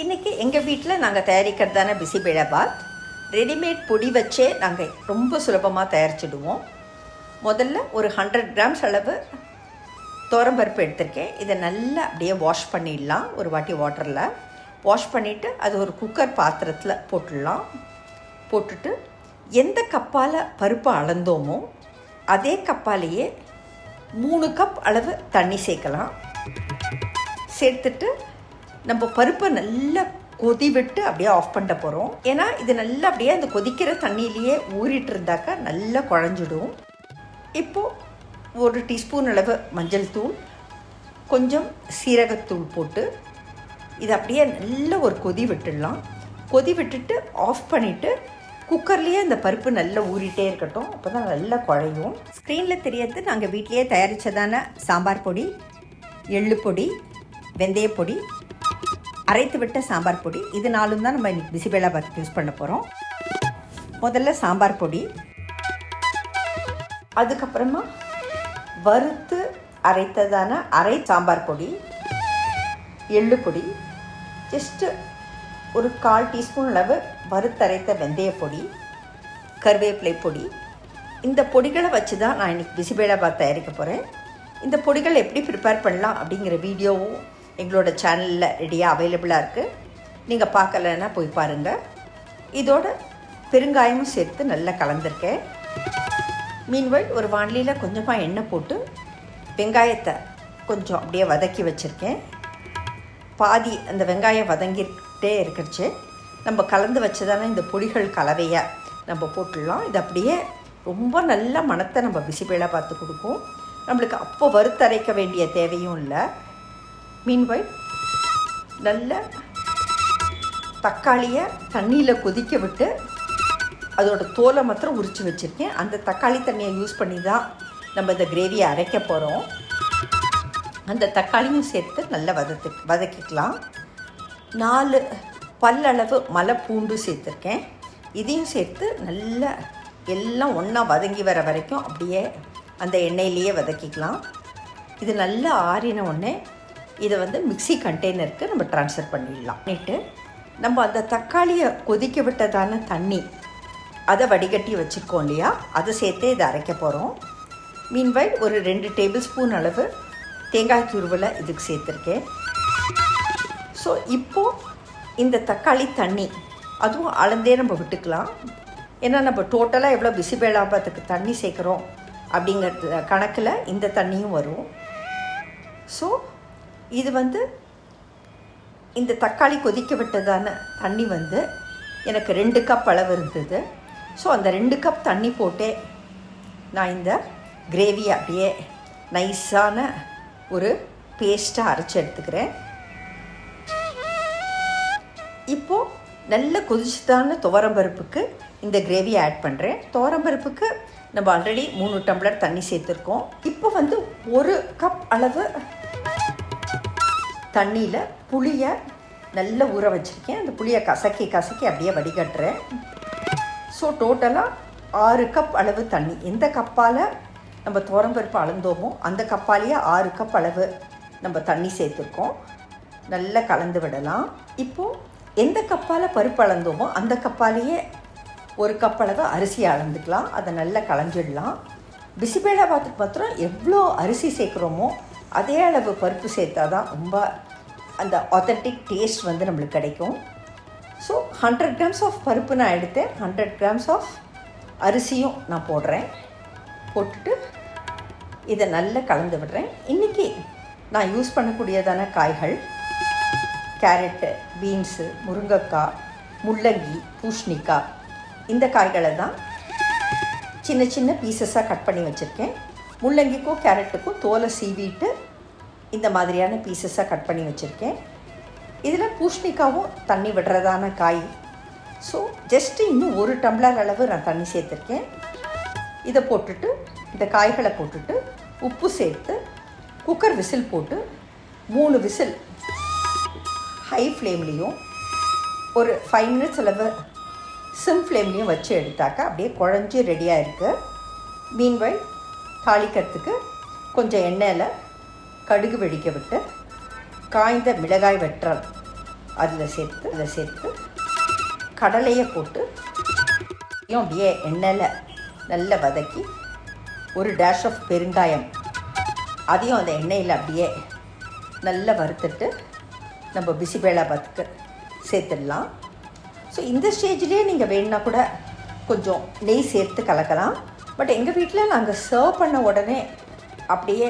இன்றைக்கி எங்கள் வீட்டில் நாங்கள் தயாரிக்கிறதான பிசிபேளாபாத் ரெடிமேட் பொடி வச்சே நாங்கள் ரொம்ப சுலபமாக தயாரிச்சிடுவோம். முதல்ல ஒரு 100 கிராம்ஸ் அளவு துவரம்பருப்பு எடுத்திருக்கேன். இதை நல்லா அப்படியே வாஷ் பண்ணிடலாம். ஒரு வாட்டி வாட்டரில் வாஷ் பண்ணிவிட்டு அது ஒரு குக்கர் பாத்திரத்தில் போட்டுடலாம். போட்டுட்டு எந்த கப்பால் பருப்பு அளந்தோமோ அதே கப்பாலேயே 3 கப் அளவு தண்ணி சேர்க்கலாம். சேர்த்துட்டு நம்ம பருப்பை நல்லா கொதி விட்டு அப்படியே ஆஃப் பண்ண போகிறோம். ஏன்னா இது நல்லா அப்படியே அந்த கொதிக்கிற தண்ணியிலேயே ஊறிட்டு இருந்தாக்கா நல்லா குழஞ்சிடும். இப்போது ஒரு டீஸ்பூன் அளவு மஞ்சள் தூள், கொஞ்சம் சீரகத்தூள் போட்டு இதை அப்படியே நல்ல ஒரு கொதி விட்டுடலாம். கொதி விட்டுட்டு ஆஃப் பண்ணிவிட்டு குக்கர்லேயே இந்த பருப்பு நல்லா ஊறிட்டே இருக்கட்டும். அப்போ தான் நல்லா குழையும். ஸ்க்ரீனில் தெரியறது நாங்கள் வீட்டிலையே தயாரித்ததான சாம்பார் பொடி, எள்ளு பொடி, வெந்தயப்பொடி, அரைத்து விட்ட சாம்பார் பொடி. இது நாலும் தான் நம்ம இன்றைக்கி பிசிபேளாபாத்துக்கு யூஸ் பண்ண போகிறோம். முதல்ல சாம்பார் பொடி, அதுக்கப்புறமா வறுத்து அரைத்ததான அரை சாம்பார் பொடி, எள்ளு பொடி, ஜஸ்ட்டு ஒரு 1/4 டீஸ்பூன் அளவு வறுத்தரைத்த வெந்தயப்பொடி, கருவேப்பிலை பொடி. இந்த பொடிகளை வச்சு தான் நான் இன்றைக்கி பிசிபேளாபாத் தயாரிக்க போகிறேன். இந்த பொடிகள் எப்படி ப்ரிப்பேர் பண்ணலாம் அப்படிங்கிற வீடியோவும் எங்களோட சேனலில் ரெடியாக அவைலபிளாக இருக்குது. நீங்கள் பார்க்கலன்னா போய் பாருங்கள். இதோட பெருங்காயமும் சேர்த்து நல்லா கலந்துருக்கேன். மீன்வைல் ஒரு வாணலியில் கொஞ்சமாக எண்ணெய் போட்டு வெங்காயத்தை கொஞ்சம் அப்படியே வதக்கி வச்சுருக்கேன். பாதி அந்த வெங்காயம் வதங்கிட்டே இருக்கிறச்சு நம்ம கலந்து வச்சதான இந்த பொடிகள் கலவையை நம்ம போட்டுடலாம். இது அப்படியே ரொம்ப நல்ல மணத்தை நம்ம பிசிபேளாபாத்து கொடுக்கும். நம்மளுக்கு அப்போ வறுத்தரைக்க வேண்டிய தேவையும் இல்லை. மீன்வைல் நல்ல தக்காளியை தண்ணியில் கொதிக்க விட்டு அதோட தோலை மாத்திரம் உரித்து வச்சுருக்கேன். அந்த தக்காளி தண்ணியை யூஸ் பண்ணி தான் நம்ம இந்த கிரேவியை அரைக்க போகிறோம். அந்த தக்காளியும் சேர்த்து நல்லா வதக்கிக்கலாம். 4 பல்லளவு மலை பூண்டு சேர்த்துருக்கேன். இதையும் சேர்த்து நல்லா எல்லாம் ஒன்றா வதங்கி வர வரைக்கும் அப்படியே அந்த எண்ணெயிலேயே வதக்கிக்கலாம். இது நல்லா ஆறின உடனே இதை மிக்ஸி கண்டெய்னருக்கு நம்ம ட்ரான்ஸ்ஃபர் பண்ணிடலாம். பண்ணிவிட்டு நம்ம அந்த தக்காளியை கொதிக்க விட்டதான தண்ணி அதை வடிகட்டி வச்சுருக்கோம் இல்லையா, அதை சேர்த்து இதை அரைக்க போகிறோம். மீன்வைல் ஒரு 2 டேபிள் ஸ்பூன் அளவு தேங்காய் துருவலை இதுக்கு சேர்த்துருக்கேன். ஸோ இப்போது இந்த தக்காளி தண்ணி அதுவும் அளந்தே நம்ம விட்டுக்கலாம். ஏன்னா நம்ம டோட்டலாக எவ்வளோ பிசிபேளாபாத்துக்கு தண்ணி சேர்க்குறோம் அப்படிங்கிறது கணக்கில் இந்த தண்ணியும் வரும். ஸோ இது இந்த தக்காளி கொதிக்க விட்டதான தண்ணி எனக்கு 2 கப் அளவு இருந்தது. ஸோ அந்த 2 கப் தண்ணி போட்டே நான் இந்த கிரேவியை அப்படியே நைஸான ஒரு பேஸ்ட்டாக அரைச்சி எடுத்துக்கிறேன். இப்போது நல்ல கொதிச்சதான துவரம்பருப்புக்கு இந்த கிரேவியை ஆட் பண்ணுறேன். துவரம்பருப்புக்கு நம்ம ஆல்ரெடி 3 டம்ளர் தண்ணி சேர்த்துருக்கோம். இப்போ 1 கப் அளவு தண்ணியில் புளியை நல்லா ஊற வச்சுருக்கேன். அந்த புளியை கசக்கி அப்படியே வடிகட்டுறேன். ஸோ டோட்டலாக 6 கப் அளவு தண்ணி. எந்த கப்பால் நம்ம துவரம்பருப்பு அளந்தோமோ அந்த கப்பாலேயே 6 கப் அளவு நம்ம தண்ணி சேர்த்துருக்கோம். நல்லா கலந்து விடலாம். இப்போது எந்த கப்பால் பருப்பு அளந்தோமோ அந்த கப்பாலேயே 1 கப் அளவு அரிசி அளந்துக்கலாம். அதை நல்லா களைஞ்சிடலாம். பிசிபேளாபாத்துக்கு மாத்திரம் எவ்வளோ அரிசி சேர்க்குறோமோ அதே அளவு பருப்பு சேர்த்தா தான் ரொம்ப அந்த ஆத்தென்டிக் டேஸ்ட் நம்மளுக்கு கிடைக்கும். ஸோ 100 கிராம்ஸ் ஆஃப் பருப்பு நான் எடுத்தேன். 100 கிராம்ஸ் ஆஃப் அரிசியும் நான் போடுறேன். போட்டுட்டு இதை நல்லா கலந்து விடுறேன். இன்றைக்கி நான் யூஸ் பண்ணக்கூடியதான காய்கள் கேரட்டு, பீன்ஸு, முருங்கைக்காய், முள்ளங்கி, பூசணிக்காய், இந்த காய்களை தான் சின்ன சின்ன பீசஸாக கட் பண்ணி வச்சுருக்கேன். முள்ளங்கிக்கும் கேரட்டுக்கும் தோலை சீவிட்டு இந்த மாதிரியான பீசஸாக கட் பண்ணி வச்சுருக்கேன். இதில் பூசணிக்காவும் தண்ணி விடுறதான காய். ஸோ ஜஸ்ட்டு இன்னும் 1 டம்ளர் அளவு நான் தண்ணி சேர்த்துருக்கேன். இதை போட்டுட்டு இந்த காய்களை போட்டுட்டு உப்பு சேர்த்து குக்கர் விசில் போட்டு 3 விசில் ஹை ஃப்ளேம்லேயும் ஒரு 5 மினிட்ஸ் அளவு சிம் ஃப்ளேம்லேயும் வச்சு எடுத்தாக்கா அப்படியே குழஞ்சி ரெடியாக இருக்குது. மீன்வைல் தாளிக்கிறதுக்கு கொஞ்சம் எண்ணெயில் கடுகு வெடிக்க விட்டு காய்ந்த மிளகாய் வற்றல் அதில் சேர்த்து கடலையை போட்டு அப்படியே எண்ணெயில் நல்லா வதக்கி ஒரு டேஷ் ஆஃப் பெருங்காயம் அதையும் அந்த எண்ணெயில் அப்படியே நல்லா வறுத்துட்டு நம்ம பிசிபேளாபாத்துக்கு சேர்த்துடலாம். ஸோ இந்த ஸ்டேஜ்லேயே நீங்கள் வேணுன்னா கூட கொஞ்சம் நெய் சேர்த்து கலக்கலாம். பட் எங்கள் வீட்டில் நாங்கள் சர்வ் பண்ண உடனே அப்படியே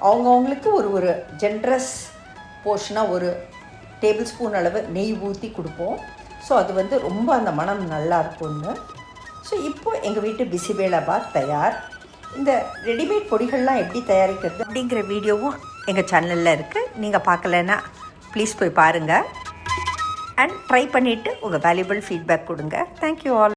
அவங்கவுங்களுக்கு ஒரு ஜென்ரஸ் போர்ஷனாக ஒரு டேபிள் ஸ்பூன் அளவு நெய் ஊற்றி கொடுப்போம். ஸோ அது ரொம்ப அந்த மனம் நல்லா இருக்கும்னு. ஸோ இப்போது எங்கள் வீட்டு பிசிபேளாபாத் தயார். இந்த ரெடிமேட் பொடிகள்லாம் எப்படி தயாரிக்கிறது அப்படிங்கிற வீடியோவும் எங்கள் சேனலில் இருக்குது. நீங்கள் பார்க்கலன்னா ப்ளீஸ் போய் பாருங்கள் அண்ட் ட்ரை பண்ணிவிட்டு உங்கள் வேல்யூபிள் ஃபீட்பேக் கொடுங்க. Thank you all.